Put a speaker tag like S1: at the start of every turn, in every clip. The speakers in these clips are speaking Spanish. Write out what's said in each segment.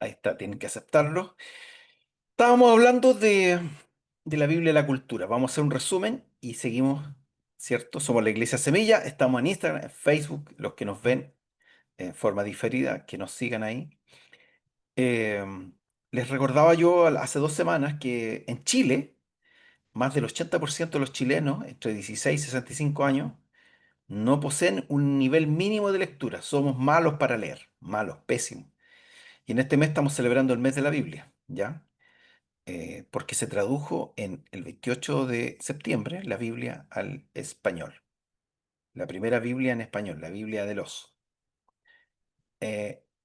S1: Ahí está, tienen que aceptarlo. Estábamos hablando de la Biblia y la cultura. Vamos a hacer un resumen y seguimos, ¿cierto? Somos la Iglesia Semilla, estamos en Instagram, en Facebook, los que nos ven en forma diferida, que nos sigan ahí. Eh, Les recordaba yo hace 2 semanas que en Chile, más del 80% de los chilenos entre 16 y 65 años no poseen un nivel mínimo de lectura. Somos malos para leer, malos, pésimos. Y en este mes estamos celebrando el mes de la Biblia, ¿ya? Porque se tradujo en el 28 de septiembre la Biblia al español. La primera Biblia en español, la Biblia del oso.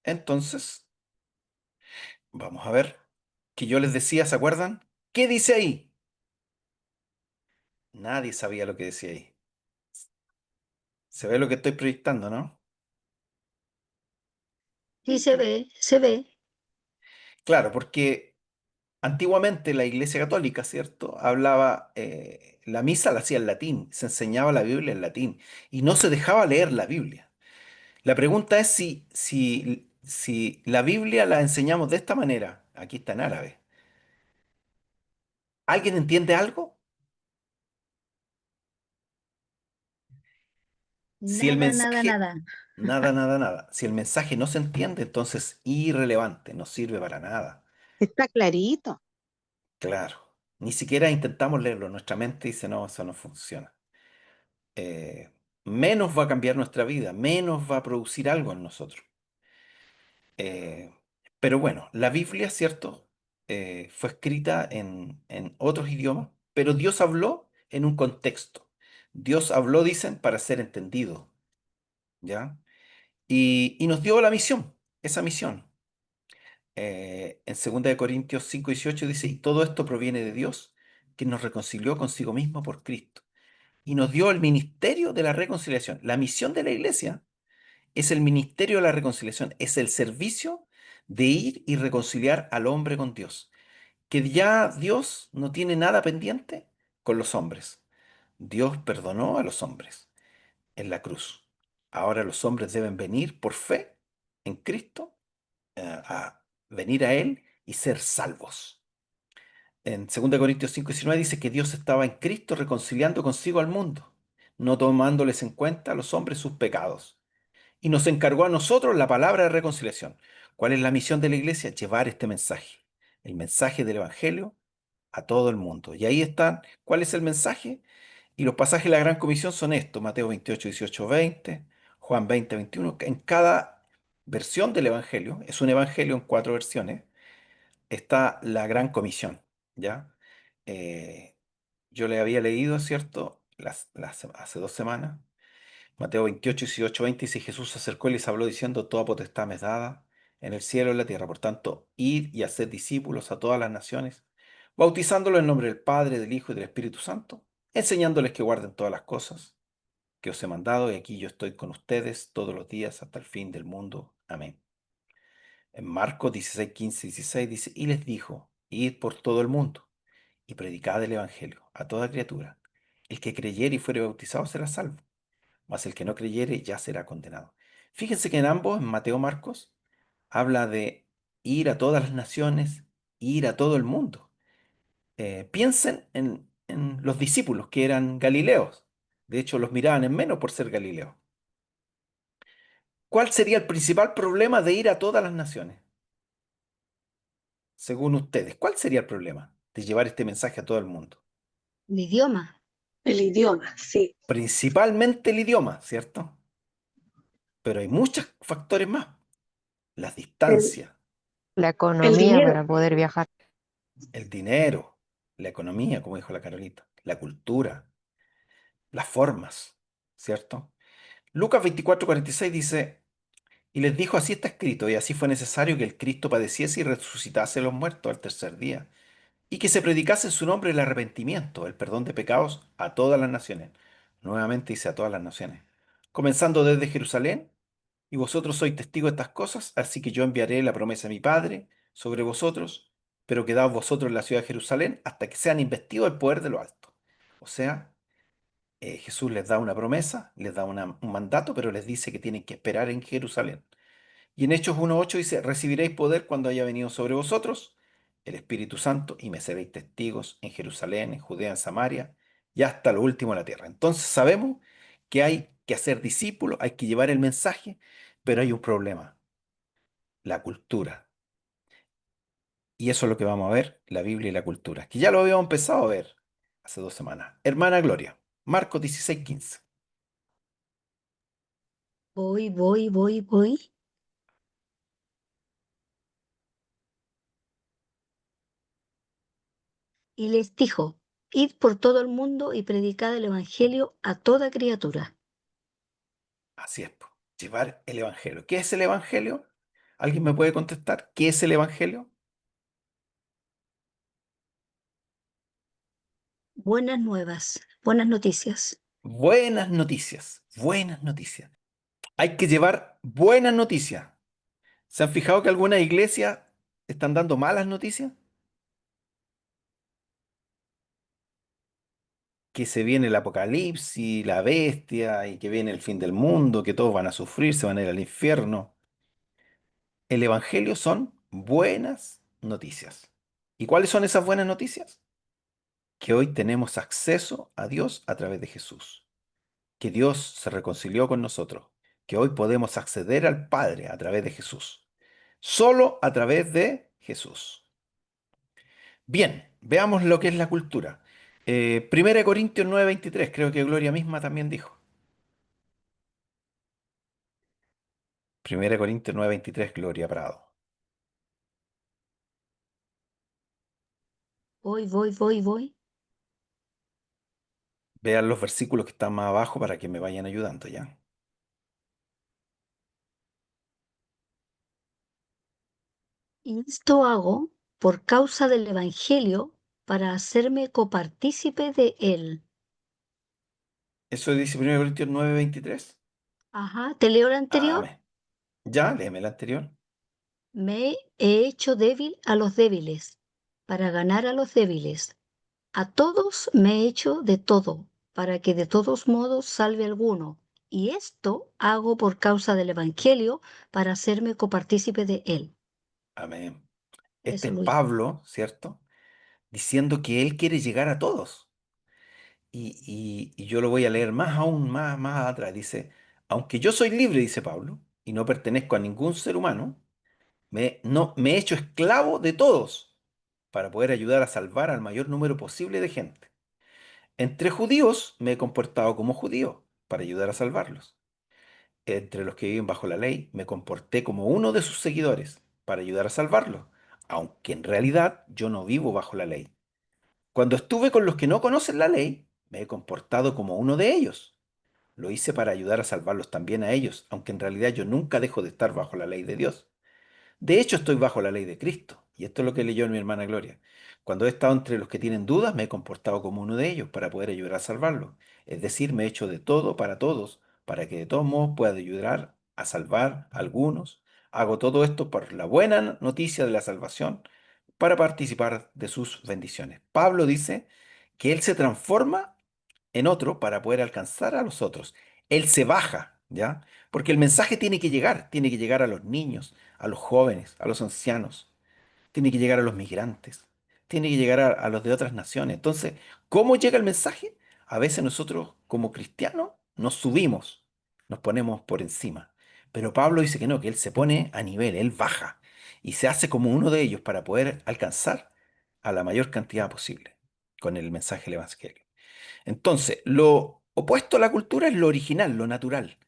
S1: Entonces, vamos a ver que yo les decía, ¿se acuerdan? ¿Qué dice ahí? Nadie sabía lo que decía ahí. Se ve lo que estoy proyectando, ¿no?
S2: Sí, se ve.
S1: Claro, porque antiguamente la Iglesia Católica, ¿cierto? Hablaba, la misa la hacía en latín, se enseñaba la Biblia en latín y no se dejaba leer la Biblia. La pregunta es si la Biblia la enseñamos de esta manera, aquí está en árabe. ¿Alguien entiende algo? Si el
S2: Nada, nada,
S1: mensaje,
S2: nada.
S1: nada, nada, nada. Si el mensaje no se entiende, entonces irrelevante, no sirve para nada.
S3: Está clarito.
S1: Claro, ni siquiera intentamos leerlo. Nuestra mente dice, no, eso no funciona. Eh, Menos va a cambiar nuestra vida, menos va a producir algo en nosotros. Eh, pero bueno, la Biblia, ¿cierto? Fue escrita en otros idiomas, pero Dios habló en un contexto. Dios habló, dicen, para ser entendido, ¿ya? Y nos dio la misión, esa misión. En 2 Corintios 5:18 dice, y todo esto proviene de Dios, que nos reconcilió consigo mismo por Cristo. Y nos dio el ministerio de la reconciliación. La misión de la iglesia es el ministerio de la reconciliación, es el servicio de ir y reconciliar al hombre con Dios. Que ya Dios no tiene nada pendiente con los hombres. Dios perdonó a los hombres en la cruz. Ahora los hombres deben venir por fe en Cristo, a venir a Él y ser salvos. En 2 Corintios 5:19 dice que Dios estaba en Cristo reconciliando consigo al mundo, no tomándoles en cuenta a los hombres sus pecados, y nos encargó a nosotros la palabra de reconciliación. ¿Cuál es la misión de la iglesia? Llevar este mensaje, el mensaje del Evangelio a todo el mundo. Y ahí están, ¿cuál es el mensaje? Y los pasajes de la Gran Comisión son estos: Mateo 28, 18, 20, Juan 20, 21. En cada versión del Evangelio, es un Evangelio en 4 versiones, está la Gran Comisión, ¿ya? Eh, yo le había leído, ¿cierto? Hace 2 semanas. Mateo 28, 18, 20 dice, Jesús se acercó y les habló diciendo, toda potestad me es dada en el cielo y en la tierra. Por tanto, id y haced discípulos a todas las naciones, bautizándolos en nombre del Padre, del Hijo y del Espíritu Santo, enseñándoles que guarden todas las cosas que os he mandado, y aquí yo estoy con ustedes todos los días hasta el fin del mundo. Amén. En Marcos 16, 15 y 16 dice, y les dijo, id por todo el mundo y predicad el Evangelio a toda criatura. El que creyere y fuere bautizado será salvo, mas el que no creyere ya será condenado. Fíjense que en ambos, en Mateo y Marcos, habla de ir a todas las naciones, ir a todo el mundo. Piensen en los discípulos que eran galileos. De hecho, los miraban en menos por ser galileos. ¿Cuál sería el principal problema de ir a todas las naciones? Según ustedes, ¿cuál sería el problema de llevar este mensaje a todo el mundo?
S2: El idioma.
S3: El idioma, sí.
S1: Principalmente el idioma, ¿cierto? Pero hay muchos factores más. Las
S3: El,
S1: distancias,
S4: La
S3: el
S4: economía
S3: dinero.
S4: para poder viajar.
S1: el dinero, la economía, como dijo la Carolita, la cultura, las formas, ¿cierto? Lucas 24:46 dice, y les dijo, así está escrito, y así fue necesario que el Cristo padeciese y resucitase de los muertos al tercer día, y que se predicase en su nombre el arrepentimiento, el perdón de pecados a todas las naciones. Nuevamente dice a todas las naciones, comenzando desde Jerusalén, y vosotros sois testigos de estas cosas, así que yo enviaré la promesa de mi Padre sobre vosotros, pero quedaos vosotros en la ciudad de Jerusalén hasta que sean investidos del poder de lo alto. O sea, Jesús les da una promesa, les da un mandato, pero les dice que tienen que esperar en Jerusalén. Y en Hechos 1:8 dice, recibiréis poder cuando haya venido sobre vosotros el Espíritu Santo y me seréis testigos en Jerusalén, en Judea, en Samaria y hasta lo último de la tierra. Entonces sabemos que hay que hacer discípulos, hay que llevar el mensaje, pero hay un problema, la cultura. Y eso es lo que vamos a ver, la Biblia y la cultura, que ya lo habíamos empezado a ver hace 2 semanas. Hermana Gloria, Marcos 16:15.
S2: Voy. Y les dijo, id por todo el mundo y predicad el Evangelio a toda criatura.
S1: Así es, po, llevar el Evangelio. ¿Qué es el Evangelio? ¿Alguien me puede contestar? ¿Qué es el Evangelio?
S2: Buenas nuevas, buenas noticias.
S1: Buenas noticias, buenas noticias. Hay que llevar buenas noticias. ¿Se han fijado que algunas iglesias están dando malas noticias? Que se viene el apocalipsis, la bestia, y que viene el fin del mundo, que todos van a sufrir, se van a ir al infierno. El Evangelio son buenas noticias. ¿Y cuáles son esas buenas noticias? Que hoy tenemos acceso a Dios a través de Jesús, que Dios se reconcilió con nosotros, que hoy podemos acceder al Padre a través de Jesús, solo a través de Jesús. Bien, veamos lo que es la cultura. 1 Corintios 9:23, creo que Gloria misma también dijo. 1 Corintios 9:23, Gloria Prado.
S2: Voy.
S1: Vean los versículos que están más abajo para que me vayan ayudando ya.
S2: Y esto hago por causa del Evangelio para hacerme copartícipe de él.
S1: Eso dice 1 Corintios 9:23.
S2: Ajá, ¿te leo el anterior?
S1: Amén. Ya, léeme el anterior.
S2: Me he hecho débil a los débiles, para ganar a los débiles. A todos me he hecho de todo, para que de todos modos salve alguno. Y esto hago por causa del Evangelio, para hacerme copartícipe de él.
S1: Amén. Este
S2: Eso
S1: es
S2: lo hizo.
S1: Pablo, ¿cierto? Diciendo que él quiere llegar a todos. Y yo lo voy a leer más aún, más atrás. Dice, aunque yo soy libre, dice Pablo, y no pertenezco a ningún ser humano, no, me he hecho esclavo de todos para poder ayudar a salvar al mayor número posible de gente. Entre judíos me he comportado como judío para ayudar a salvarlos. Entre los que viven bajo la ley me comporté como uno de sus seguidores para ayudar a salvarlos, aunque en realidad yo no vivo bajo la ley. Cuando estuve con los que no conocen la ley, me he comportado como uno de ellos. Lo hice para ayudar a salvarlos también a ellos, aunque en realidad yo nunca dejo de estar bajo la ley de Dios. De hecho, estoy bajo la ley de Cristo, y esto es lo que leyó mi hermana Gloria. Cuando he estado entre los que tienen dudas, me he comportado como uno de ellos para poder ayudar a salvarlos. Es decir, me he hecho de todo para todos, para que de todos modos pueda ayudar a salvar a algunos. Hago todo esto por la buena noticia de la salvación, para participar de sus bendiciones. Pablo dice que él se transforma en otro para poder alcanzar a los otros. Él se baja, ¿ya? Porque el mensaje tiene que llegar a los niños, a los jóvenes, a los ancianos, tiene que llegar a los migrantes, tiene que llegar a los de otras naciones. Entonces, ¿cómo llega el mensaje? A veces nosotros como cristianos nos subimos, nos ponemos por encima. Pero Pablo dice que no, que él se pone a nivel, él baja y se hace como uno de ellos para poder alcanzar a la mayor cantidad posible con el mensaje del Evangelio. Entonces, lo opuesto a la cultura es lo original, lo natural.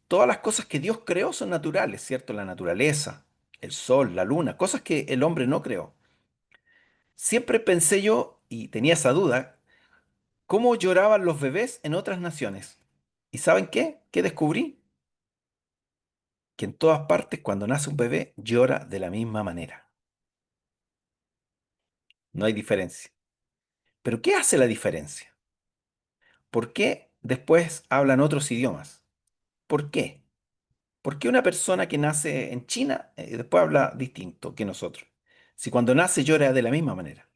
S1: Todas las cosas que Dios creó son naturales, ¿cierto? La naturaleza, el sol, la luna, cosas que el hombre no creó. Siempre pensé yo, y tenía esa duda, cómo lloraban los bebés en otras naciones. ¿Y saben qué? ¿Qué descubrí? Que en todas partes cuando nace un bebé llora de la misma manera. No hay diferencia. ¿Pero qué hace la diferencia? ¿Por qué después hablan otros idiomas? ¿Por qué? ¿Por qué una persona que nace en China después habla distinto que nosotros? Si cuando nace llora de la misma manera.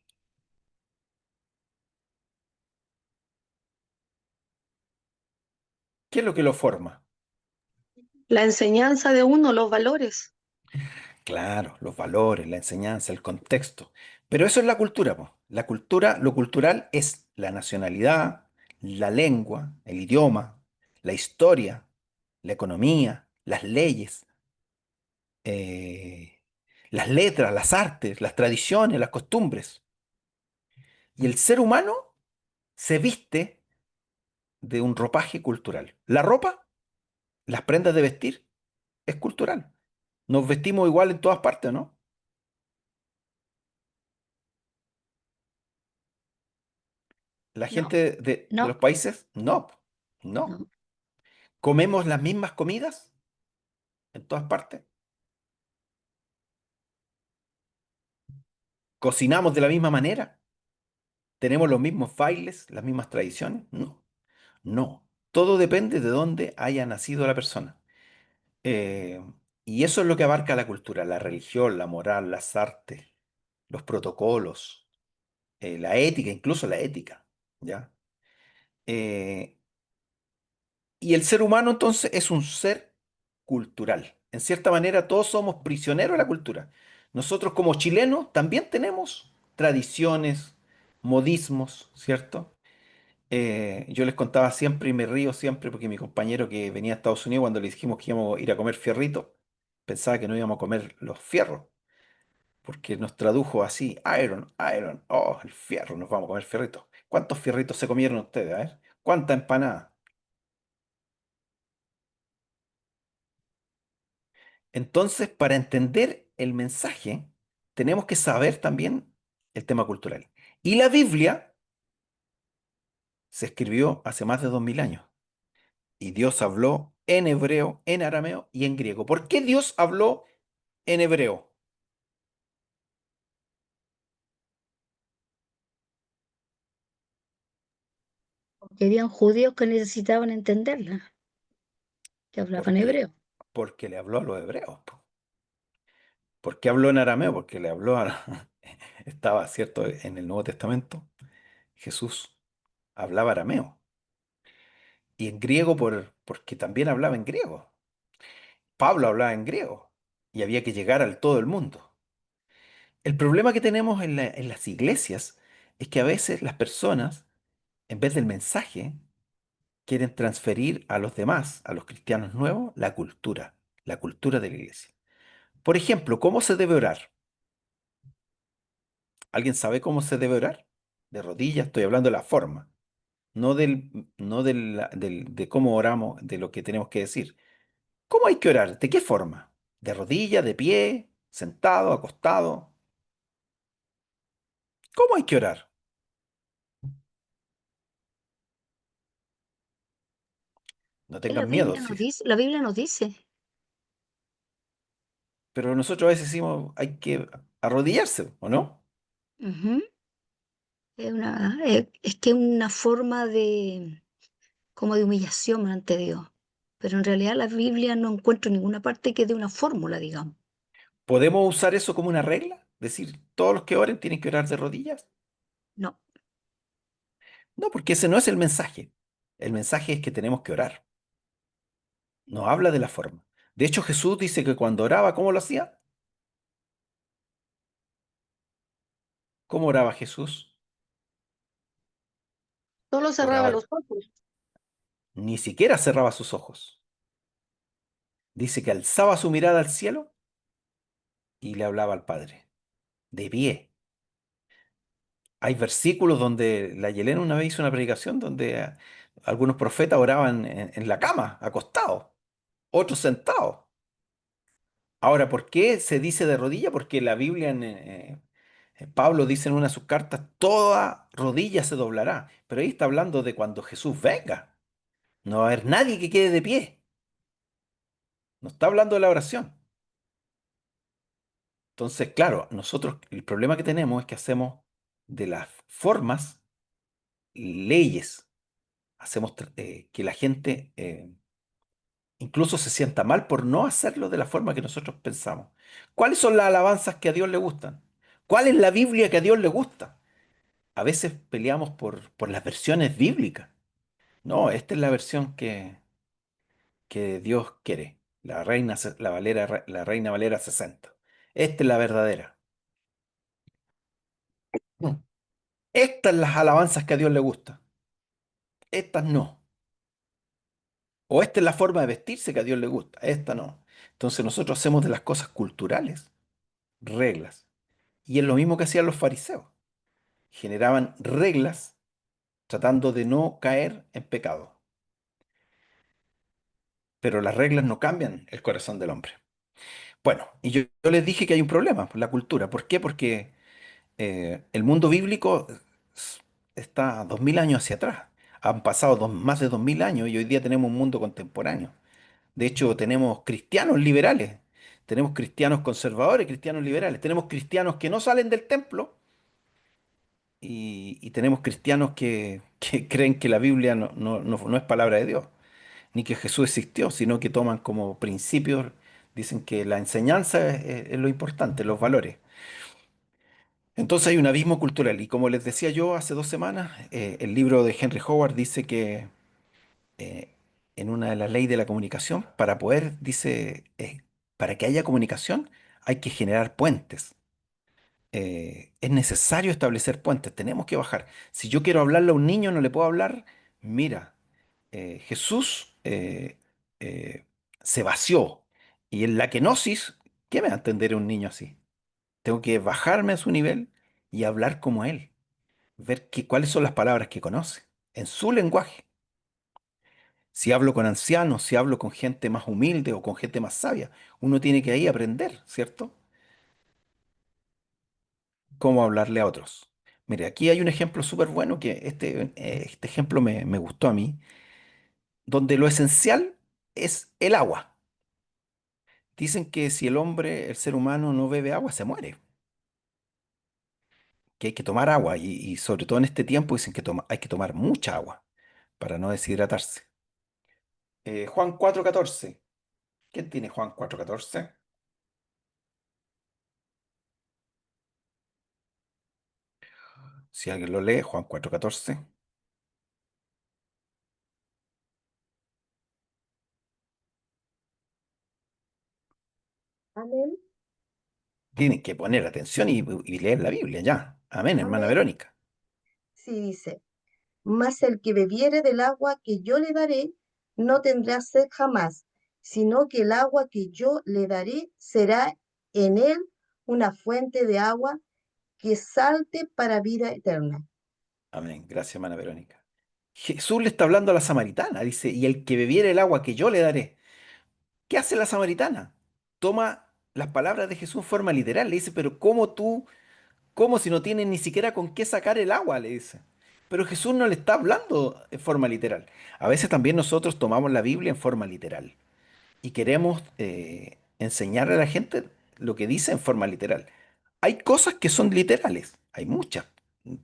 S1: ¿Qué es lo que lo forma?
S3: La enseñanza de uno, los valores.
S1: Claro, los valores, la enseñanza, el contexto. Pero eso es la cultura, po. La cultura, lo cultural es la nacionalidad, la lengua, el idioma, la historia, la economía, las leyes, eh, las letras, las artes, las tradiciones, las costumbres. Y el ser humano se viste de un ropaje cultural. La ropa, las prendas de vestir, es cultural. Nos vestimos igual en todas partes, ¿no? La
S2: No,
S1: gente de los
S2: no,
S1: países, no, no.
S2: no.
S1: ¿Comemos las mismas comidas en todas partes? ¿Cocinamos de la misma manera? ¿Tenemos los mismos bailes, las mismas tradiciones? No, no. Todo depende de dónde haya nacido la persona. Eh, y eso es lo que abarca la cultura, la religión, la moral, las artes, los protocolos, la ética, incluso la ética, ¿ya? Eh, y el ser humano entonces es un ser cultural. En cierta manera todos somos prisioneros de la cultura. Nosotros como chilenos también tenemos tradiciones, modismos, ¿cierto? Yo les contaba siempre y me río siempre porque mi compañero que venía a Estados Unidos cuando le dijimos que íbamos a ir a comer fierrito, pensaba que no íbamos a comer los fierros, porque nos tradujo así, iron, oh, el fierro, nos vamos a comer fierritos. ¿Cuántos fierritos se comieron ustedes? A ver, ¿cuánta empanada? Entonces, para entender el mensaje, tenemos que saber también el tema cultural. Y la Biblia se escribió hace más de 2000 años. Y Dios habló en hebreo, en arameo y en griego. ¿Por qué Dios habló en hebreo?
S2: Porque habían judíos que necesitaban entenderla, que hablaban
S1: Porque,
S2: hebreo.
S1: porque le habló a los hebreos, po. ¿Por qué habló en arameo? Porque le habló a... Estaba, ¿cierto? En el Nuevo Testamento, Jesús hablaba arameo. Y en griego porque también hablaba en griego. Pablo hablaba en griego y había que llegar al todo el mundo. El problema que tenemos en las iglesias es que a veces las personas, en vez del mensaje, quieren transferir a los demás, a los cristianos nuevos, la cultura de la iglesia. Por ejemplo, ¿cómo se debe orar? ¿Alguien sabe cómo se debe orar? De rodillas, estoy hablando de la forma, no de cómo oramos, de lo que tenemos que decir. ¿Cómo hay que orar? ¿De qué forma? ¿De rodilla, de pie, sentado, acostado? ¿Cómo hay que orar? No
S2: Que la
S1: tengan miedo,
S2: Biblia
S1: sí.
S2: nos dice, la Biblia nos dice.
S1: Pero nosotros a veces decimos hay que arrodillarse, ¿o no?
S2: Ujú. Es que es una forma de, como de humillación ante Dios. Pero en realidad la Biblia no encuentro en ninguna parte que dé una fórmula, digamos.
S1: ¿Podemos usar eso como una regla? Decir, todos los que oren tienen que orar de rodillas.
S2: No.
S1: No, porque ese no es el mensaje. El mensaje es que tenemos que orar. No habla de la forma. De hecho, Jesús dice que cuando oraba, ¿cómo lo hacía? ¿Cómo oraba Jesús?
S3: Solo cerraba
S1: Oraba,
S3: los ojos.
S1: ni siquiera cerraba sus ojos. Dice que alzaba su mirada al cielo y le hablaba al Padre, de pie. Hay versículos donde la Yelena una vez hizo una predicación donde algunos profetas oraban en la cama, acostados, otros sentados. Ahora, ¿por qué se dice de rodilla? Porque la Biblia, Pablo dice en una de sus cartas, toda rodilla se doblará. Pero ahí está hablando de cuando Jesús venga. No va a haber nadie que quede de pie. No está hablando de la oración. Entonces, claro, nosotros el problema que tenemos es que hacemos de las formas leyes. Hacemos que la gente incluso se sienta mal por no hacerlo de la forma que nosotros pensamos. ¿Cuáles son las alabanzas que a Dios le gustan? ¿Cuál es la Biblia que a Dios le gusta? A veces peleamos por las versiones bíblicas. No, esta es la versión que Dios quiere. La Reina Valera 60. Esta es la verdadera. Mm. Estas las alabanzas que a Dios le gusta. Estas no. O esta es la forma de vestirse que a Dios le gusta. Esta no. Entonces nosotros hacemos de las cosas culturales reglas. Y es lo mismo que hacían los fariseos. Generaban reglas tratando de no caer en pecado. Pero las reglas no cambian el corazón del hombre. Bueno, y yo les dije que hay un problema, la cultura. ¿Por qué? Porque el mundo bíblico s- está 2000 años hacia atrás. Han pasado más de 2000 años y hoy día tenemos un mundo contemporáneo. De hecho, tenemos cristianos liberales, tenemos cristianos conservadores, cristianos liberales, tenemos cristianos que no salen del templo y tenemos cristianos que creen que la Biblia no es palabra de Dios, ni que Jesús existió, sino que toman como principios, dicen que la enseñanza es lo importante, los valores. Entonces hay un abismo cultural y como les decía yo hace 2 semanas, el libro de Henry Howard dice que eh, en una de las leyes de la comunicación, para poder, dice, para que haya comunicación hay que generar puentes. Es necesario establecer puentes, tenemos que bajar. Si yo quiero hablarle a un niño, no le puedo hablar, mira, Jesús se vació y en la kenosis, ¿qué me va a entender un niño así? Tengo que bajarme a su nivel y hablar como él, ver cuáles son las palabras que conoce, en su lenguaje. Si hablo con ancianos, si hablo con gente más humilde o con gente más sabia, uno tiene que ahí aprender, ¿cierto? Cómo hablarle a otros. Mire, aquí hay un ejemplo súper bueno que este ejemplo me gustó a mí, donde lo esencial es el agua. Dicen que si el hombre, el ser humano, no bebe agua, se muere, que hay que tomar agua y sobre todo en este tiempo dicen que hay que tomar mucha agua para no deshidratarse. Juan 4:14. ¿Quién tiene Juan 4:14? Si alguien lo lee, Juan 4:14.
S4: Amén,
S1: Tienen que poner atención y leer la Biblia ya. Amén, hermana
S4: amén.
S1: Verónica.
S4: Sí dice, mas el que bebiere del agua que yo le daré, no tendrá sed jamás, sino que el agua que yo le daré será en él una fuente de agua que salte para vida eterna.
S1: Amén. Gracias, hermana Verónica. Jesús le está hablando a la samaritana. Dice, y el que bebiere el agua que yo le daré. ¿Qué hace la samaritana? Toma las palabras de Jesús en forma literal. Le dice, pero ¿cómo tú? ¿Cómo si no tienes ni siquiera con qué sacar el agua? Le dice. Pero Jesús no le está hablando en forma literal. A veces también nosotros tomamos la Biblia en forma literal y queremos enseñarle a la gente lo que dice en forma literal. Hay cosas que son literales, hay muchas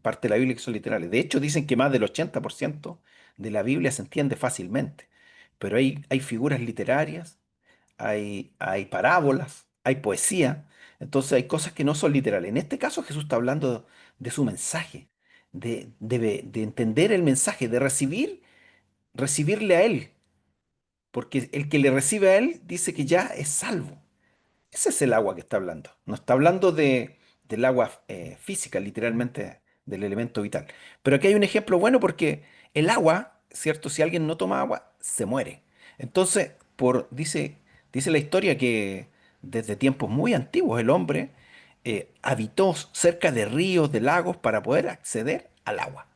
S1: partes de la Biblia que son literales. De hecho, dicen que más del 80% de la Biblia se entiende fácilmente, pero hay figuras literarias, hay parábolas, hay poesía, entonces hay cosas que no son literales. En este caso Jesús está hablando de su mensaje, de entender el mensaje, de recibirle a Él, porque el que le recibe a Él dice que ya es salvo. Ese es el agua que está hablando. No está hablando del agua física, literalmente del elemento vital. Pero aquí hay un ejemplo bueno porque el agua, ¿cierto? Si alguien no toma agua, se muere. Entonces, dice la historia que desde tiempos muy antiguos el hombre habitó cerca de ríos, de lagos, para poder acceder al agua.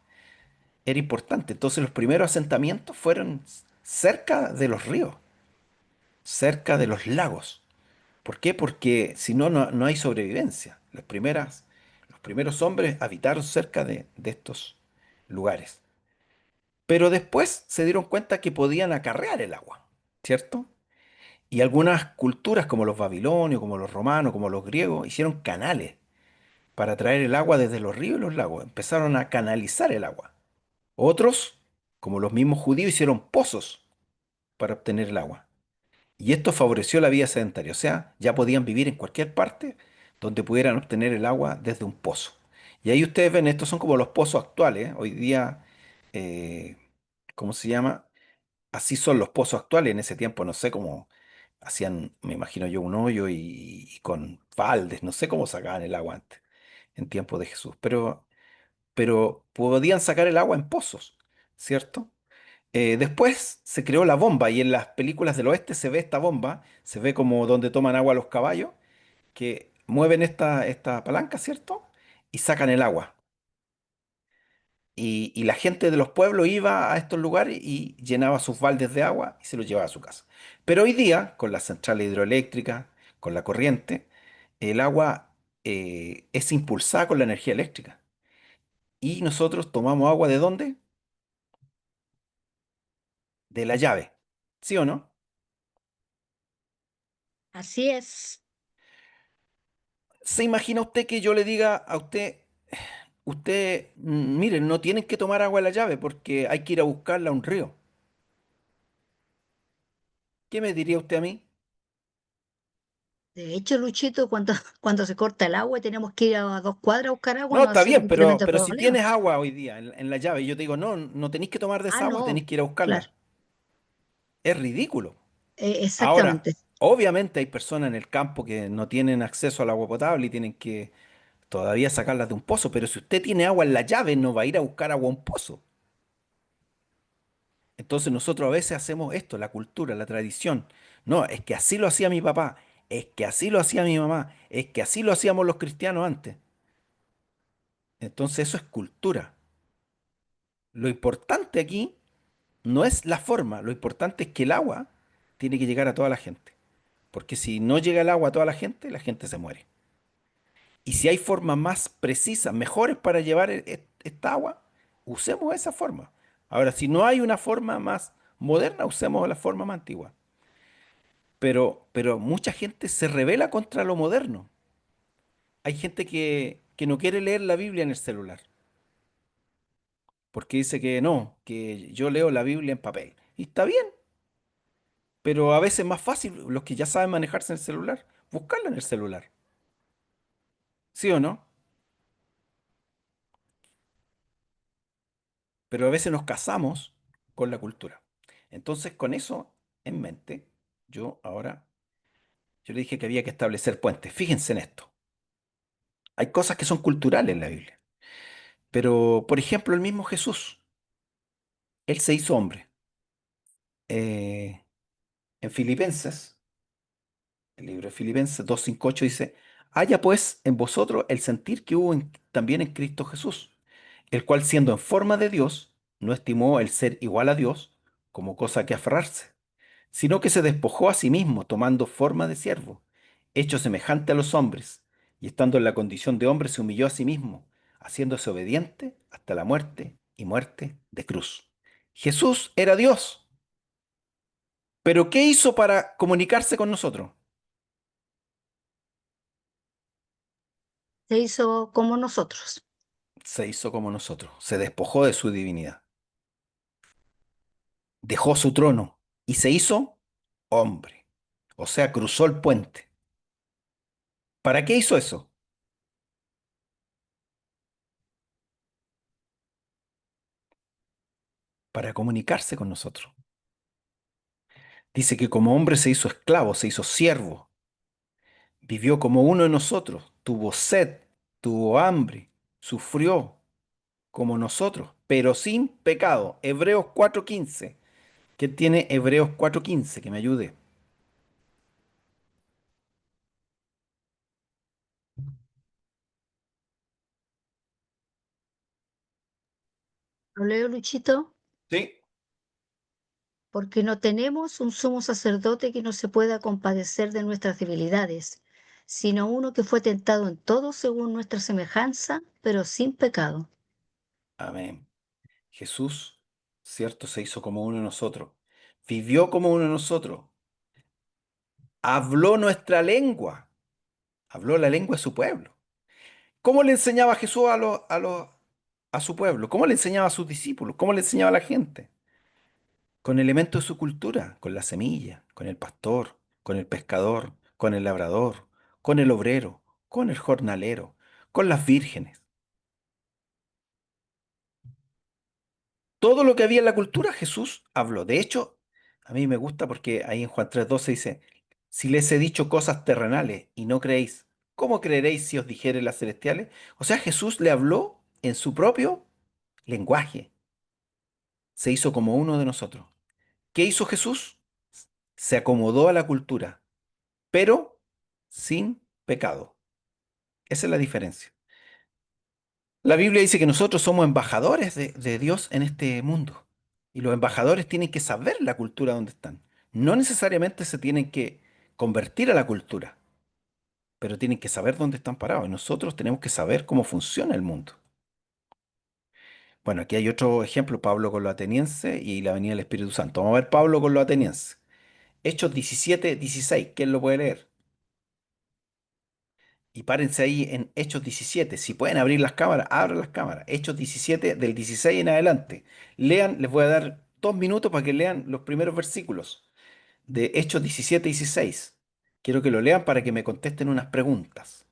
S1: Era importante. Entonces los primeros asentamientos fueron cerca de los ríos, cerca de los lagos. ¿Por qué? Porque si no, no hay sobrevivencia. Los primeros hombres habitaron cerca de estos lugares. Pero después se dieron cuenta que podían acarrear el agua, ¿cierto? Y algunas culturas, como los babilonios, como los romanos, como los griegos, hicieron canales para traer el agua desde los ríos y los lagos. Empezaron a canalizar el agua. Otros, como los mismos judíos, hicieron pozos para obtener el agua. Y esto favoreció la vida sedentaria, o sea, ya podían vivir en cualquier parte donde pudieran obtener el agua desde un pozo. Y ahí ustedes ven, estos son como los pozos actuales, ¿eh? Hoy día, eh, ¿cómo se llama? Así son los pozos actuales, en ese tiempo no sé cómo Hacían, me imagino yo, un hoyo y con baldes, no sé cómo sacaban el agua antes, en tiempos de Jesús, pero podían sacar el agua en pozos, ¿cierto? Después se creó la bomba y en las películas del oeste se ve esta bomba, se ve como donde toman agua los caballos, que mueven esta palanca, ¿cierto? Y sacan el agua. Y la gente de los pueblos iba a estos lugares y llenaba sus baldes de agua y se los llevaba a su casa. Pero hoy día, con las centrales hidroeléctricas, con la corriente, el agua es impulsada con la energía eléctrica. Y nosotros tomamos agua ¿de dónde? De la llave. ¿Sí o no?
S2: Así es.
S1: ¿Se imagina usted que yo le diga a usted, miren, no tienen que tomar agua de la llave porque hay que ir a buscarla a un río? ¿Qué me diría usted a mí?
S2: De hecho, Luchito, cuando se corta el agua y tenemos que ir a 2 cuadras a buscar agua,
S1: No,
S2: no ha
S1: está
S2: sido
S1: bien,
S2: un
S1: pero,
S2: tremendo
S1: pero si
S2: problema.
S1: tienes agua hoy día en la llave y yo te digo, no, no tenéis que tomar de
S2: Ah,
S1: esa agua,
S2: no,
S1: tenéis que ir a
S2: claro,
S1: buscarla. Es ridículo. Ahora,
S2: exactamente.
S1: obviamente hay personas en el campo que no tienen acceso al agua potable y tienen que todavía sacarlas de un pozo, pero si usted tiene agua en la llave, no va a ir a buscar agua a un pozo. Entonces nosotros a veces hacemos esto, la cultura, la tradición. No, es que así lo hacía mi papá, es que así lo hacía mi mamá, es que así lo hacíamos los cristianos antes. Entonces eso es cultura. Lo importante aquí no es la forma, lo importante es que el agua tiene que llegar a toda la gente. Porque si no llega el agua a toda la gente se muere. Y si hay formas más precisas, mejores para llevar esta agua, usemos esa forma. Ahora, si no hay una forma más moderna, usemos la forma más antigua. Pero mucha gente se rebela contra lo moderno. Hay gente que no quiere leer la Biblia en el celular, porque dice que no, que yo leo la Biblia en papel. Y está bien, pero a veces es más fácil, los que ya saben manejarse en el celular, buscarla en el celular. ¿Sí o no? Pero a veces nos casamos con la cultura. Entonces, con eso en mente, yo le dije que había que establecer puentes. Fíjense en esto. Hay cosas que son culturales en la Biblia. Pero, por ejemplo, el mismo Jesús, él se hizo hombre. Eh, en Filipenses, el libro de Filipenses 2:5-8 dice, haya pues en vosotros el sentir que hubo también en Cristo Jesús, el cual siendo en forma de Dios, no estimó el ser igual a Dios como cosa que aferrarse, sino que se despojó a sí mismo, tomando forma de siervo, hecho semejante a los hombres, y estando en la condición de hombre se humilló a sí mismo, haciéndose obediente hasta la muerte y muerte de cruz. Jesús era Dios, pero ¿qué hizo para comunicarse con nosotros?
S2: Se hizo como nosotros.
S1: Se hizo como nosotros, se despojó de su divinidad, dejó su trono y se hizo hombre, o sea, cruzó el puente. ¿Para qué hizo eso? Para comunicarse con nosotros. Dice que como hombre se hizo esclavo, se hizo siervo, vivió como uno de nosotros, tuvo sed, tuvo hambre, sufrió como nosotros, pero sin pecado. Hebreos 4:15. ¿Quién tiene Hebreos 4:15? Que me ayude.
S2: ¿Lo leo, Luchito?
S1: Sí.
S2: Porque no tenemos un sumo sacerdote que no se pueda compadecer de nuestras debilidades, sino uno que fue tentado en todo según nuestra semejanza, pero sin pecado.
S1: Amén. Jesús, cierto, se hizo como uno de nosotros, vivió como uno de nosotros, habló nuestra lengua, habló la lengua de su pueblo. ¿Cómo le enseñaba Jesús a su pueblo? ¿Cómo le enseñaba a sus discípulos? ¿Cómo le enseñaba a la gente? Con elementos de su cultura, con la semilla, con el pastor, con el pescador, con el labrador, con el obrero, con el jornalero, con las vírgenes. Todo lo que había en la cultura, Jesús habló. De hecho, a mí me gusta porque ahí en Juan 3:12 dice, Si les he dicho cosas terrenales y no creéis, ¿cómo creeréis si os dijere las celestiales? O sea, Jesús le habló en su propio lenguaje. Se hizo como uno de nosotros. ¿Qué hizo Jesús? Se acomodó a la cultura, pero sin pecado. Esa es la diferencia. La Biblia dice que nosotros somos embajadores de Dios en este mundo. Y los embajadores tienen que saber la cultura donde están. No necesariamente se tienen que convertir a la cultura, pero tienen que saber dónde están parados. Y nosotros tenemos que saber cómo funciona el mundo. Bueno, aquí hay otro ejemplo, Pablo con los atenienses y la venida del Espíritu Santo. Vamos a ver Pablo con los atenienses. Hechos 17, 16. ¿Quién lo puede leer? Y párense ahí en Hechos 17. Si pueden abrir las cámaras, abran las cámaras. Hechos 17, del 16 en adelante. Lean, les voy a dar 2 minutos para que lean los primeros versículos de Hechos 17, 16. Quiero que lo lean para que me contesten unas preguntas.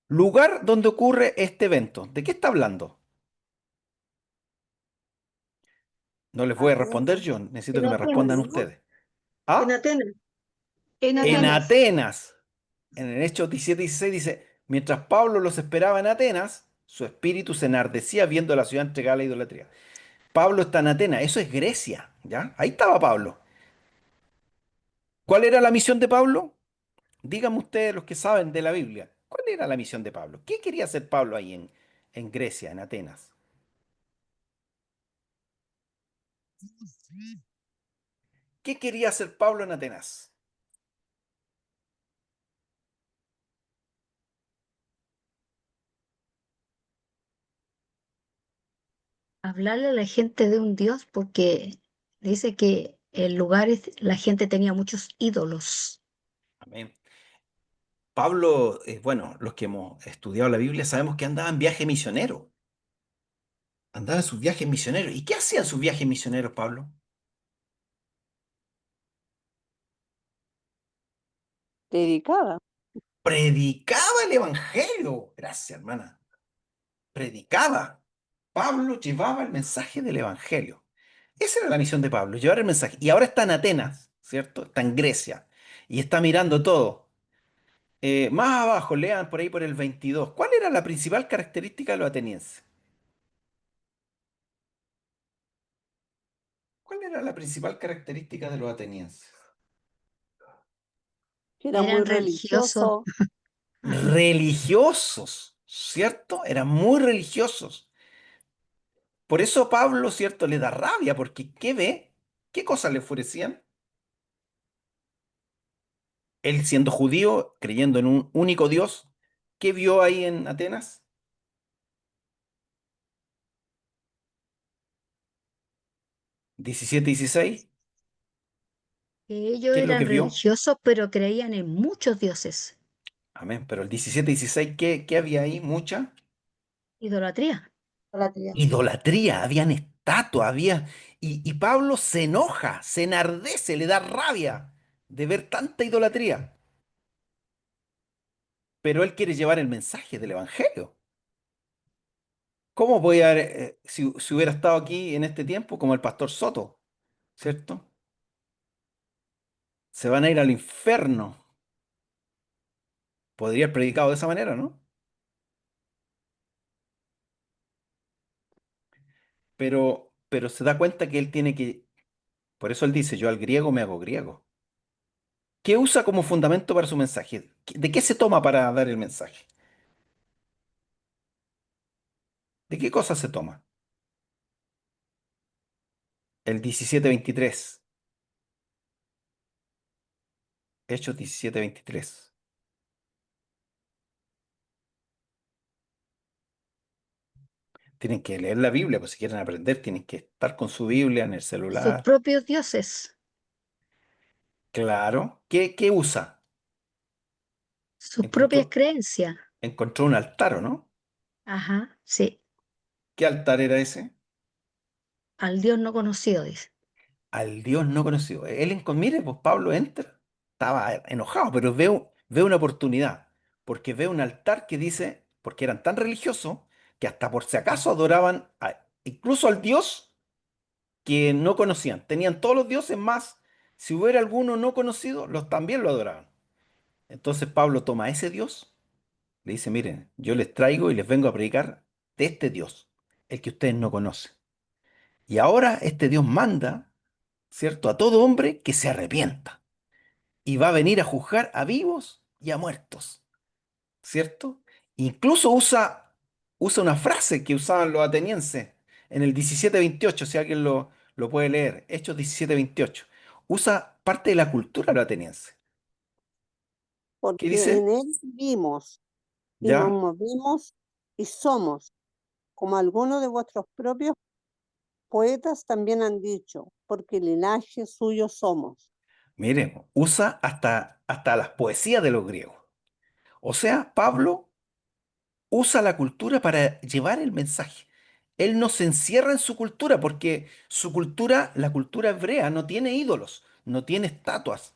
S1: Lugar donde ocurre este evento. ¿De qué está hablando? No les voy a responder
S4: Atenas.
S1: yo, necesito
S3: En
S1: que me respondan
S3: Atenas, ¿no?
S1: ustedes.
S3: En
S1: ¿Ah?
S3: Atenas. En
S1: En
S3: Atenas.
S1: Atenas. En el Hechos 17, 16 dice, mientras Pablo los esperaba en Atenas, su espíritu se enardecía viendo la ciudad entregada a la idolatría. Pablo está en Atenas, eso es Grecia, ¿ya? Ahí estaba Pablo. ¿Cuál era la misión de Pablo? Díganme ustedes los que saben de la Biblia. ¿Cuál era la misión de Pablo? ¿Qué quería hacer Pablo ahí en Grecia, en Atenas? ¿Qué quería hacer Pablo en Atenas?
S2: Hablarle a la gente de un Dios porque dice que en lugares la gente tenía muchos ídolos.
S1: Amén. Pablo, bueno, los que hemos estudiado la Biblia sabemos que andaba en viaje misionero. Andaba en sus viajes misioneros. ¿Y qué hacía en sus viajes misioneros, Pablo?
S5: Dedicada.
S1: Predicaba el Evangelio. Gracias, hermana. Predicaba. Pablo llevaba el mensaje del Evangelio. Esa era la misión de Pablo, llevar el mensaje. Y ahora está en Atenas, ¿cierto? Está en Grecia. Y está mirando todo. Más abajo, lean por ahí por el 22. ¿Cuál era la principal característica de los atenienses? ¿Cuál era la principal característica de los atenienses?
S5: Era muy
S2: Eran religiosos.
S5: religioso.
S1: Religiosos, ¿cierto? Eran muy religiosos. Por eso Pablo, ¿cierto? Le da rabia, porque ¿qué ve? ¿Qué cosas le enfurecían? Él siendo judío, creyendo en un único Dios, ¿qué vio ahí en Atenas? 17, 16.
S2: Que ellos
S1: ¿Qué es lo que
S2: eran
S1: vio?
S2: religiosos, pero creían en muchos dioses.
S1: Amén. Pero el 17, 16, ¿qué había ahí? Mucha
S2: Idolatría.
S4: Idolatría.
S1: idolatría, habían estatuas, había... Y Pablo se enoja, se enardece, le da rabia de ver tanta idolatría. Pero él quiere llevar el mensaje del Evangelio. ¿Cómo voy a, si hubiera estado aquí en este tiempo como el pastor Soto, ¿cierto? Se van a ir al infierno. Podría haber predicado de esa manera, ¿no? Pero se da cuenta que él tiene que, por eso él dice, yo al griego me hago griego. ¿Qué usa como fundamento para su mensaje? ¿De qué se toma para dar el mensaje? ¿De qué cosa se toma? El 17:23. Hechos 17:23. Tienen que leer la Biblia, pues si quieren aprender, tienen que estar con su Biblia en el
S2: Sus
S1: celular.
S2: propios dioses,
S1: Claro. ¿Qué usa?
S2: sus propias
S1: Encontró,
S2: creencias.
S1: encontró un altar, ¿o no?
S2: Ajá, sí,
S1: ¿Qué altar era ese?
S2: al Dios no conocido, dice.
S1: Al Dios no conocido. Mire, pues Pablo entra, estaba enojado, pero ve una oportunidad, porque ve un altar que dice, porque eran tan religiosos que hasta por si acaso adoraban incluso al Dios que no conocían. Tenían todos los dioses más Si hubiera alguno no conocido, los también lo adoraban. Entonces Pablo toma a ese Dios, le dice, miren, yo les traigo y les vengo a predicar de este Dios, el que ustedes no conocen. Y ahora este Dios manda, ¿cierto?, a todo hombre que se arrepienta. Y va a venir a juzgar a vivos y a muertos, ¿cierto? Incluso usa una frase que usaban los atenienses en el 17:28, si alguien lo puede leer, Hechos 17:28. Usa parte de la cultura de los atenienses. ¿Qué
S5: Porque en
S1: dice?
S5: él vivimos y nos
S1: ¿Ya?
S5: movimos y somos, como algunos de vuestros propios poetas también han dicho, porque linaje suyo somos.
S1: Mire, usa hasta las poesías de los griegos. O sea, Pablo usa la cultura para llevar el mensaje. Él no se encierra en su cultura porque su cultura, la cultura hebrea, no tiene ídolos, no tiene estatuas.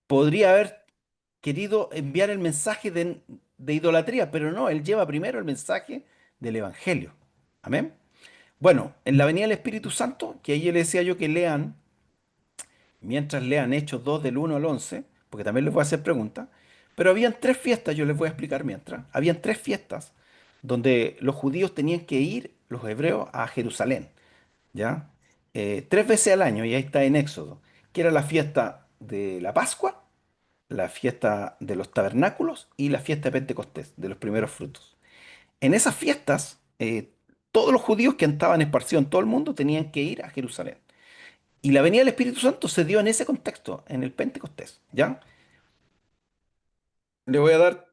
S1: Podría haber querido enviar el mensaje de idolatría, pero no, él lleva primero el mensaje del Evangelio. Amén. Bueno, en la venida del Espíritu Santo, que ahí le decía yo que lean, mientras lean Hechos 2 del 1 al 11, porque también les voy a hacer preguntas, pero habían tres fiestas, yo les voy a explicar mientras, habían tres fiestas donde los judíos tenían que ir, los hebreos, a Jerusalén, ¿ya? Tres veces al año, y ahí está en Éxodo, que era la fiesta de la Pascua, la fiesta de los tabernáculos y la fiesta de Pentecostés, de los primeros frutos. En esas fiestas, todos los judíos que estaban esparcidos en todo el mundo tenían que ir a Jerusalén. Y la venida del Espíritu Santo se dio en ese contexto, en el Pentecostés, ¿ya? Le voy a dar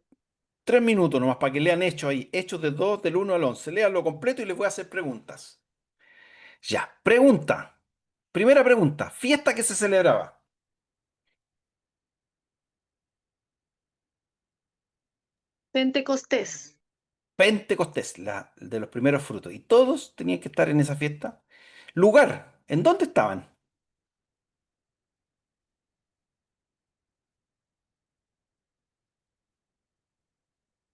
S1: 3 minutos nomás para que lean Hechos ahí, Hechos de 2 del 1 al 11. Léanlo completo y les voy a hacer preguntas. Ya, pregunta. Primera pregunta, fiesta que se celebraba.
S3: Pentecostés.
S1: Pentecostés, la de los primeros frutos. Y todos tenían que estar en esa fiesta. Lugar, ¿en dónde estaban?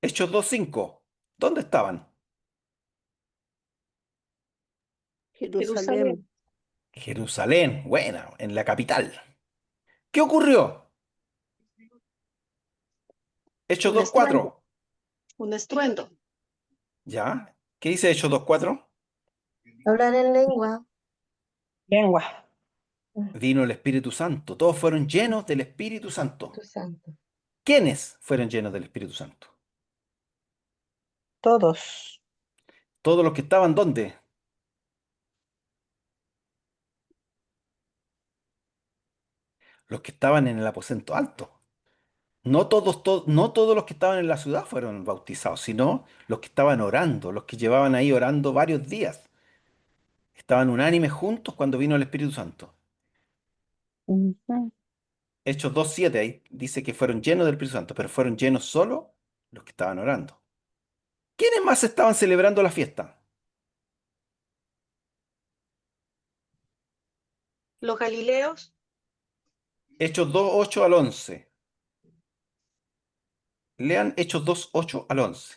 S1: Hechos 2:5. ¿Dónde estaban?
S5: Jerusalén,
S3: Jerusalén.
S1: Jerusalén, buena, en la capital. ¿Qué ocurrió? Hechos
S3: Un estruendo.
S1: 2:4.
S3: Un estruendo.
S1: ¿Ya? ¿Qué dice Hechos 2:4?
S4: Hablar en lengua.
S5: lengua,
S1: Vino el Espíritu Santo. Todos fueron llenos del Espíritu Santo.
S4: Tu santo.
S1: ¿Quiénes fueron llenos del Espíritu Santo?
S5: todos,
S1: Todos los que estaban ¿dónde? Los que estaban en el aposento alto. No todos los que estaban en la ciudad fueron bautizados, sino los que estaban orando, los que llevaban ahí orando varios días. Estaban unánimes juntos cuando vino el Espíritu Santo.
S5: ujú,
S1: Hechos 2:7 ahí dice que fueron llenos del Espíritu Santo, pero fueron llenos solo los que estaban orando. ¿Quiénes más estaban celebrando la fiesta?
S3: Los galileos.
S1: Hechos 2:8 al 11. Lean Hechos 2:8 al 11.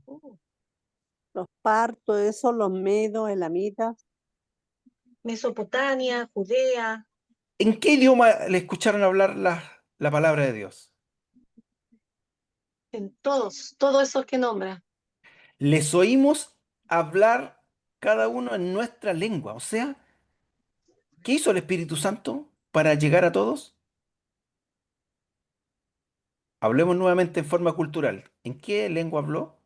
S3: uh,
S5: los partos, esos, los medos, elamitas,
S3: Mesopotamia, Judea.
S1: ¿En qué idioma le escucharon hablar la palabra de Dios?
S3: En todos esos que nombra.
S1: Les oímos hablar cada uno en nuestra lengua. O sea, ¿qué hizo el Espíritu Santo para llegar a todos? Hablemos nuevamente en forma cultural. ¿En qué lengua habló?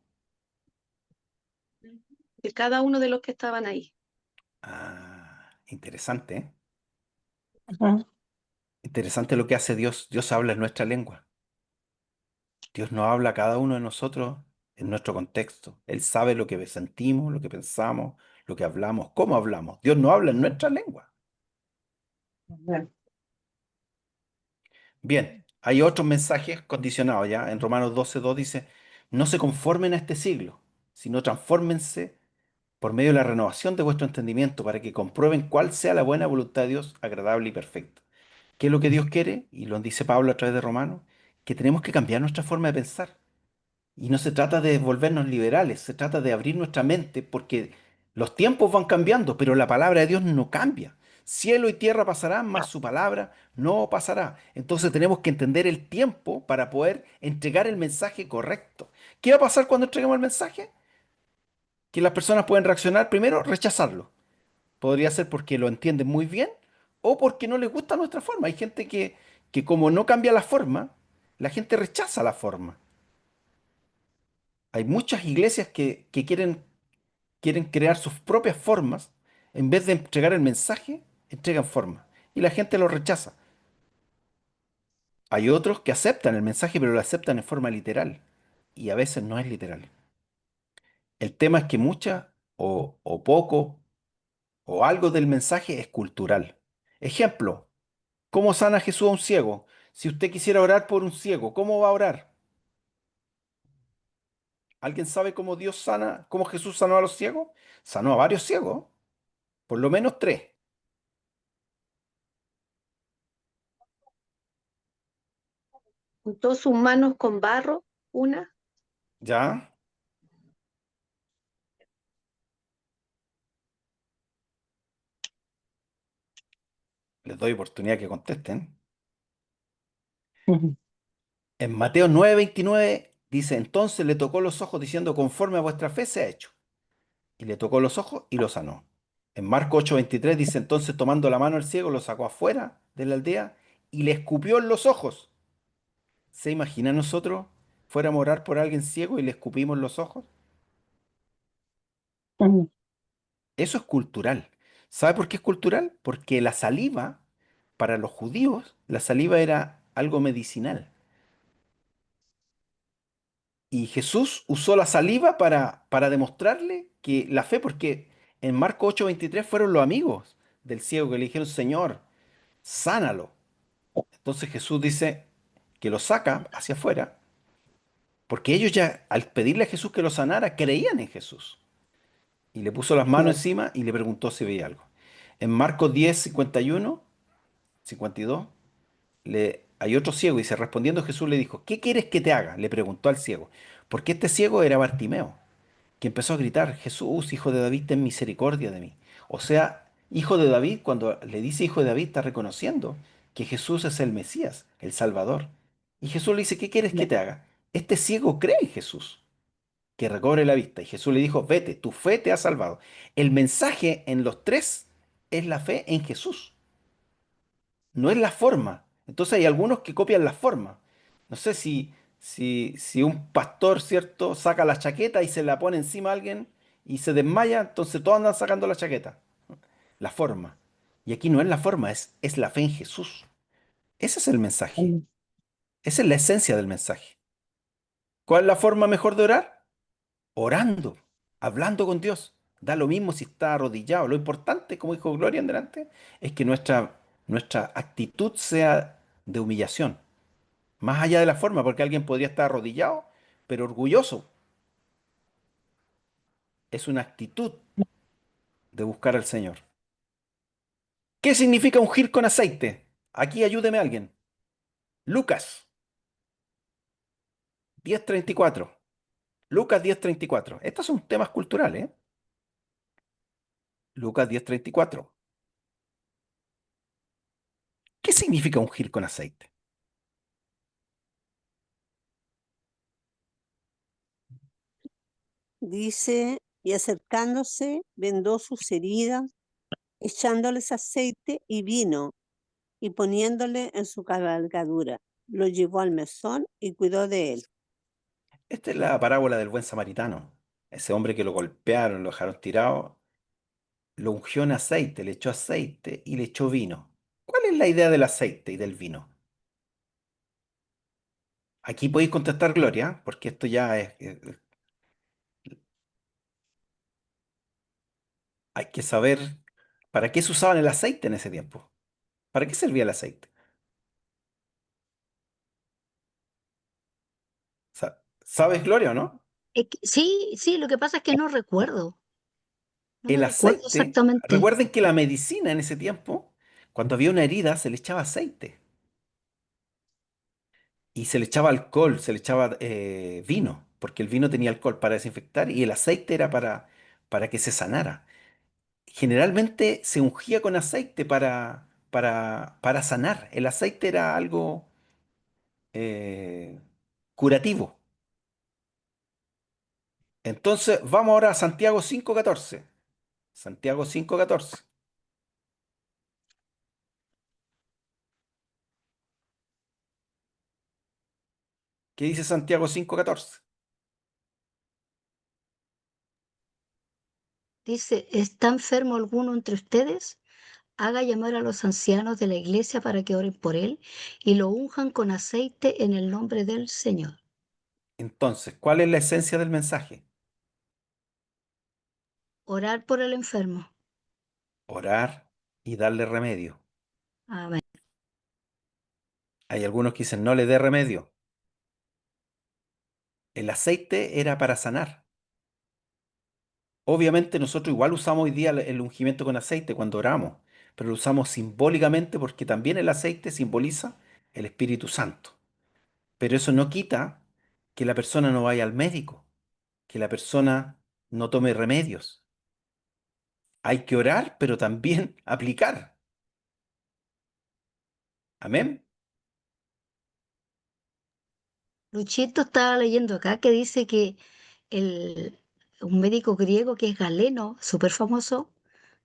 S3: De cada uno de los que estaban ahí.
S1: Ah, interesante, ¿eh?
S5: ujú,
S1: Interesante lo que hace Dios. Dios habla en nuestra lengua. Dios nos habla a cada uno de nosotros en nuestro contexto. Él sabe lo que sentimos, lo que pensamos, lo que hablamos, cómo hablamos. Dios nos habla en nuestra lengua.
S5: ujú.
S1: Bien, hay otros mensajes condicionados ya. En Romanos 12:2 dice, no se conformen a este siglo, sino transfórmense por medio de la renovación de vuestro entendimiento para que comprueben cuál sea la buena voluntad de Dios, agradable y perfecta. ¿Qué es lo que Dios quiere? Y lo dice Pablo a través de Romanos, que tenemos que cambiar nuestra forma de pensar. Y no se trata de volvernos liberales, se trata de abrir nuestra mente porque los tiempos van cambiando, pero la palabra de Dios no cambia. Cielo y tierra pasarán, mas su palabra no pasará. Entonces tenemos que entender el tiempo para poder entregar el mensaje correcto. ¿Qué va a pasar cuando entreguemos el mensaje? Que las personas pueden reaccionar primero, rechazarlo. Podría ser porque lo entienden muy bien o porque no les gusta nuestra forma. Hay gente que como no cambia la forma, la gente rechaza la forma. Hay muchas iglesias que quieren crear sus propias formas. En vez de entregar el mensaje, entregan forma. Y la gente lo rechaza. Hay otros que aceptan el mensaje, pero lo aceptan en forma literal. Y a veces no es literal. El tema es que mucha o poco o algo del mensaje es cultural. Ejemplo, ¿cómo sana Jesús a un ciego? Si usted quisiera orar por un ciego, ¿cómo va a orar? ¿Alguien sabe cómo Dios sana, cómo Jesús sanó a los ciegos? Sanó a varios ciegos, por lo menos tres.
S3: Untó sus manos con barro, una.
S1: ¿Ya? Les doy oportunidad que contesten.
S2: Ujú.
S1: En Mateo 9:29 dice, entonces le tocó los ojos diciendo, conforme a vuestra fe se ha hecho. Y le tocó los ojos y lo sanó. En Marcos 8:23 dice, entonces tomando la mano el ciego, lo sacó afuera de la aldea y le escupió en los ojos. ¿Se imagina nosotros fuéramos a orar por alguien ciego y le escupimos los ojos?
S2: Ujú.
S1: Eso es cultural. ¿Sabe por qué es cultural? Porque la saliva, para los judíos, la saliva era algo medicinal. Y Jesús usó la saliva para demostrarle que la fe, porque en Marcos 8:23 fueron los amigos del ciego que le dijeron, Señor, sánalo. Entonces Jesús dice que lo saca hacia afuera, porque ellos ya, al pedirle a Jesús que lo sanara, creían en Jesús. Y le puso las manos
S2: Claro.
S1: encima y le preguntó si veía algo. En Marcos 10:51, 52, hay otro ciego y dice, respondiendo Jesús le dijo, ¿qué quieres que te haga? Le preguntó al ciego, porque este ciego era Bartimeo, que empezó a gritar, Jesús, hijo de David, ten misericordia de mí. O sea, hijo de David, cuando le dice hijo de David, está reconociendo que Jesús es el Mesías, el Salvador. Y Jesús le dice, ¿qué quieres que
S2: Ya.
S1: te haga? Este ciego cree en Jesús, que recobre la vista. Y Jesús le dijo, vete, tu fe te ha salvado. El mensaje en los tres es la fe en Jesús, no es la forma. Entonces hay algunos que copian la forma. No sé si un pastor, ¿cierto?, saca la chaqueta y se la pone encima a alguien y se desmaya, entonces todos andan sacando la chaqueta. La forma. Y aquí no es la forma, es la fe en Jesús. Ese es el mensaje.
S2: Ujú.
S1: Esa es la esencia del mensaje. ¿Cuál es la forma mejor de orar? Orando, hablando con Dios. Da lo mismo si está arrodillado. Lo importante, como dijo Gloria en delante, es que nuestra actitud sea de humillación. Más allá de la forma, porque alguien podría estar arrodillado, pero orgulloso. Es una actitud de buscar al Señor. ¿Qué significa ungir con aceite? Aquí ayúdeme alguien. Lucas 10:34. Lucas 10:34. Estos son temas culturales, ¿eh? Lucas 10:34. ¿Qué significa ungir con aceite?
S5: Dice, y acercándose, vendó sus heridas, echándoles aceite y vino, y poniéndole en su cabalgadura. Lo llevó al mesón y cuidó de él.
S1: Esta es la parábola del buen samaritano. Ese hombre que lo golpearon, lo dejaron tirado, lo ungió en aceite, le echó aceite y le echó vino. ¿Cuál es la idea del aceite y del vino? Aquí podéis contestar, Gloria, porque esto ya hay que saber para qué se usaban el aceite en ese tiempo. ¿Para qué servía el aceite? ¿Sabes, Gloria, o no?
S2: Sí, sí, lo que pasa es que no recuerdo. No
S1: El
S2: me recuerdo
S1: aceite,
S2: exactamente.
S1: recuerden que la medicina en ese tiempo, cuando había una herida, se le echaba aceite y se le echaba alcohol, se le echaba vino. porque el vino tenía alcohol para desinfectar y el aceite era para que se sanara. Generalmente se ungía con aceite para sanar. El aceite era algo eh, curativo. Entonces, vamos ahora a Santiago 5:14. Santiago 5:14. ¿Qué dice Santiago 5:14?
S2: Dice, ¿está enfermo alguno entre ustedes? Haga llamar a los ancianos de la iglesia para que oren por él y lo unjan con aceite en el nombre del Señor.
S1: Entonces, ¿cuál es la esencia del mensaje?
S2: Orar por el enfermo.
S1: Orar y darle remedio.
S2: Amén.
S1: Hay algunos que dicen no le dé remedio. El aceite era para sanar. Obviamente nosotros igual usamos hoy día el ungimiento con aceite cuando oramos, pero lo usamos simbólicamente porque también el aceite simboliza el Espíritu Santo. Pero eso no quita que la persona no vaya al médico, que la persona no tome remedios. Hay que orar, pero también aplicar. Amén.
S2: Luchito estaba leyendo acá que dice que un médico griego que es Galeno, súper famoso,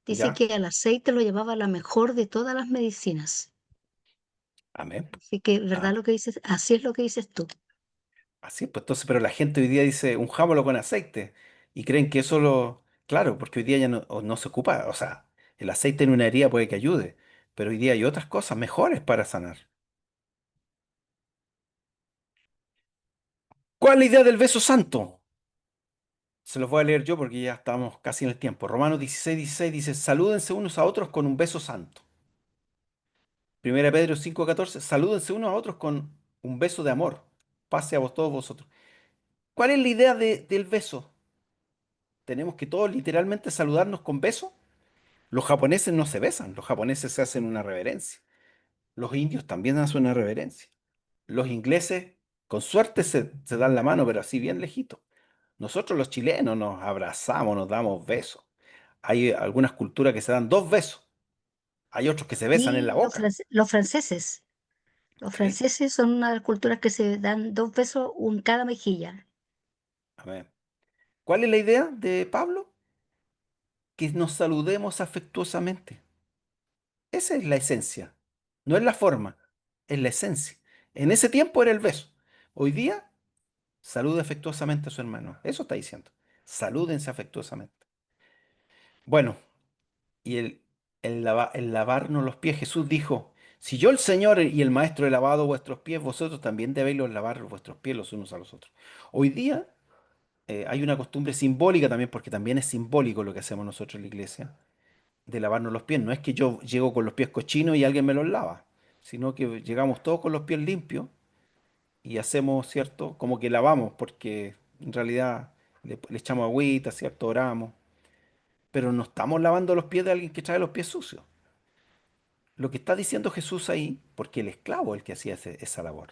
S2: dice
S1: ¿Ya?
S2: que al aceite lo llevaba la mejor de todas las medicinas.
S1: Amén.
S2: Así que, ¿verdad
S1: Ah,
S2: lo que dices? Así es lo que dices tú.
S1: así es, pues entonces, pero la gente hoy día dice unjámoslo con aceite y creen que eso lo... Claro, porque hoy día ya no, o no se ocupa, o sea, el aceite en una herida puede que ayude, pero hoy día hay otras cosas mejores para sanar. ¿Cuál es la idea del beso santo? Se los voy a leer yo porque ya estamos casi en el tiempo. Romanos 16:16 dice, salúdense unos a otros con un beso santo. Primera Pedro 5:14, salúdense unos a otros con un beso de amor. Pase a vos todos vosotros. ¿Cuál es la idea del beso? ¿Tenemos que todos literalmente saludarnos con beso? Los japoneses no se besan, los japoneses se hacen una reverencia. Los indios también hacen una reverencia. Los ingleses, con suerte, se dan la mano, pero así bien lejito. Nosotros los chilenos nos abrazamos, nos damos besos. Hay algunas culturas que se dan dos besos. Hay otros que se besan en la
S2: Y
S1: boca.
S2: los
S1: ¿Ok?
S2: franceses son una de las culturas que se dan 2 besos en cada mejilla.
S1: Amén. ¿Cuál es la idea de Pablo? Que nos saludemos afectuosamente. Esa es la esencia. No es la forma, es la esencia. En ese tiempo era el beso. Hoy día, salude afectuosamente a su hermano. Eso está diciendo. Salúdense afectuosamente. Bueno, y el lavarnos los pies, Jesús dijo, si yo el Señor y el Maestro he lavado vuestros pies, vosotros también debéis lavar vuestros pies los unos a los otros. Hoy día hay una costumbre simbólica también, porque también es simbólico lo que hacemos nosotros en la iglesia, de lavarnos los pies. No es que yo llego con los pies cochinos y alguien me los lava, sino que llegamos todos con los pies limpios y hacemos, ¿cierto? Como que lavamos, porque en realidad le echamos agüita, ¿cierto? Oramos, pero no estamos lavando los pies de alguien que trae los pies sucios. Lo que está diciendo Jesús ahí, porque el esclavo es el que hacía esa labor.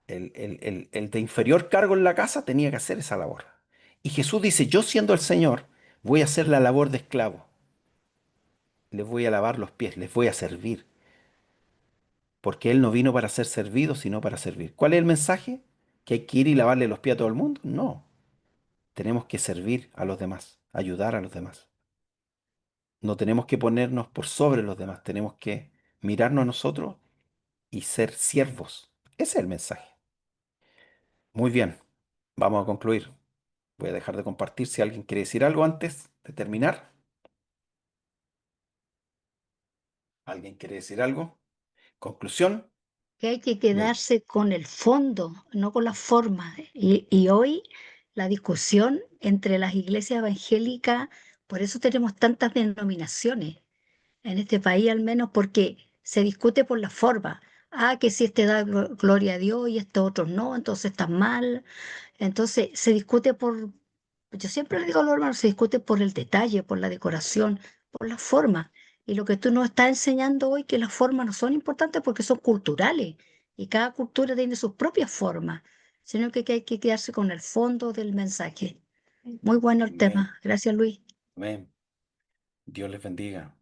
S1: El de inferior cargo en la casa tenía que hacer esa labor. Y Jesús dice, yo siendo el Señor, voy a hacer la labor de esclavo. Les voy a lavar los pies, les voy a servir. Porque Él no vino para ser servido, sino para servir. ¿Cuál es el mensaje? ¿Que hay que ir y lavarle los pies a todo el mundo? No. Tenemos que servir a los demás, ayudar a los demás. No tenemos que ponernos por sobre los demás, tenemos que mirarnos a nosotros y ser siervos. Ese es el mensaje. Muy bien, vamos a concluir. Voy a dejar de compartir si alguien quiere decir algo antes de terminar. ¿Alguien quiere decir algo? Conclusión.
S2: Que hay que
S1: Me-
S2: quedarse con el fondo, no con la forma. Y hoy la discusión entre las iglesias evangélicas, por eso tenemos tantas denominaciones en este país al menos, porque se discute por la forma. Ah, que si este da gloria a Dios y estos otros no, entonces están mal. Entonces se discute yo siempre le digo a los hermanos, se discute por el detalle, por la decoración, por la forma. Y lo que tú nos estás enseñando hoy, que las formas no son importantes porque son culturales y cada cultura tiene sus propias formas. sino que hay que quedarse con el fondo del mensaje. Muy bueno el
S1: Amén.
S2: tema. Gracias, Luis.
S1: Amén. Dios les bendiga.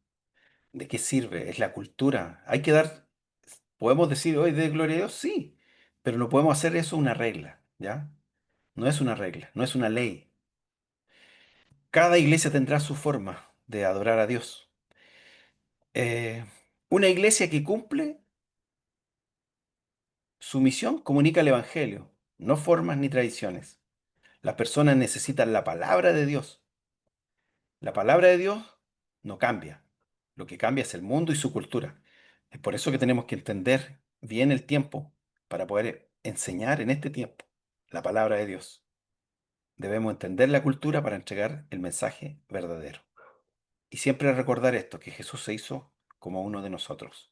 S1: ¿De qué sirve? Es la cultura. Hay que dar, podemos decir hoy de gloria a Dios, sí, pero no podemos hacer eso una regla, ¿ya? No es una regla, no es una ley. Cada iglesia tendrá su forma de adorar a Dios. Eh, una iglesia que cumple su misión comunica el Evangelio, no formas ni tradiciones. Las personas necesitan la palabra de Dios. La palabra de Dios no cambia. Lo que cambia es el mundo y su cultura. Es por eso que tenemos que entender bien el tiempo para poder enseñar en este tiempo la palabra de Dios. Debemos entender la cultura para entregar el mensaje verdadero. Y siempre recordar esto, que Jesús se hizo como uno de nosotros.